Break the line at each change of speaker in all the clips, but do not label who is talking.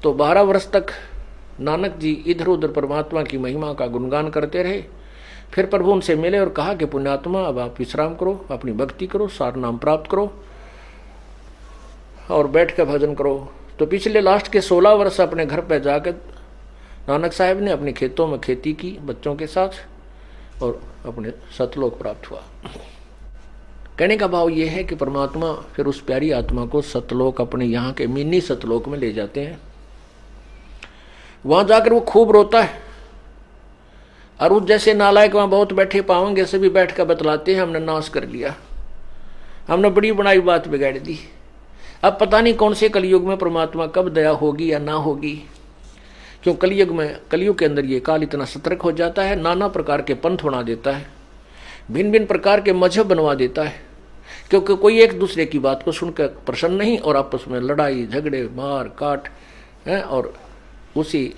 तो 12 वर्ष तक नानक जी इधर उधर परमात्मा की महिमा का गुणगान करते रहे। फिर प्रभु उनसे मिले और कहा कि पुण्यात्मा, अब आप विश्राम करो, अपनी भक्ति करो, सार नाम प्राप्त करो और बैठ कर भजन करो। तो पिछले लास्ट के 16 वर्ष अपने घर पर जाकर नानक साहब ने अपने खेतों में खेती की बच्चों के साथ और अपने सतलोक प्राप्त हुआ। कहने का भाव यह है कि परमात्मा फिर उस प्यारी आत्मा को सतलोक, अपने यहाँ के मिनी सतलोक में ले जाते हैं। वहां जाकर वो खूब रोता है और उस जैसे नालायक वहां बहुत बैठे पाएंगे, सभी बैठ कर बतलाते हैं हमने नाश कर लिया, हमने बड़ी बनाई बात बिगाड़ दी। अब पता नहीं कौन से कलयुग में परमात्मा कब दया होगी या ना होगी, क्यों कलयुग के अंदर ये काल इतना सतर्क हो जाता है, नाना प्रकार के पंथ बना देता है, भिन्न भिन्न प्रकार के मजहब बनवा देता है, क्योंकि कोई एक दूसरे की बात को सुनकर प्रसन्न नहीं और आपस में लड़ाई झगड़े मार काट है और उसी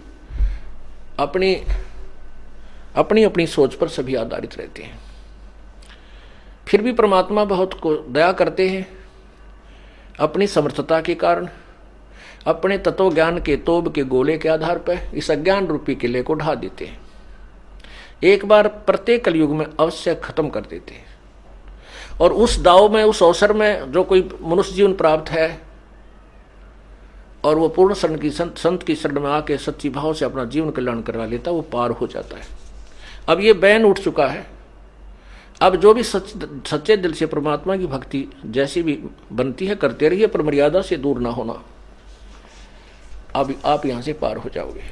अपनी अपनी अपनी सोच पर सभी आधारित रहते हैं। फिर भी परमात्मा बहुत को दया करते हैं, अपनी समर्थता के कारण, अपने तत्व ज्ञान के तोब के गोले के आधार पर इस अज्ञान रूपी किले को ढा देते हैं। एक बार प्रत्येक कलयुग में अवश्य खत्म कर देते हैं और उस दाव में, उस अवसर में जो कोई मनुष्य जीवन प्राप्त है और वो पूर्ण संत की शरण में आके सच्ची भाव से अपना जीवन कल्याण करवा लेता, वो पार हो जाता है। अब ये बैन उठ चुका है। अब जो भी सच्चे दिल से परमात्मा की भक्ति जैसी भी बनती है करते रहिए, पर मर्यादा से दूर ना होना। अब आप यहां से पार हो जाओगे।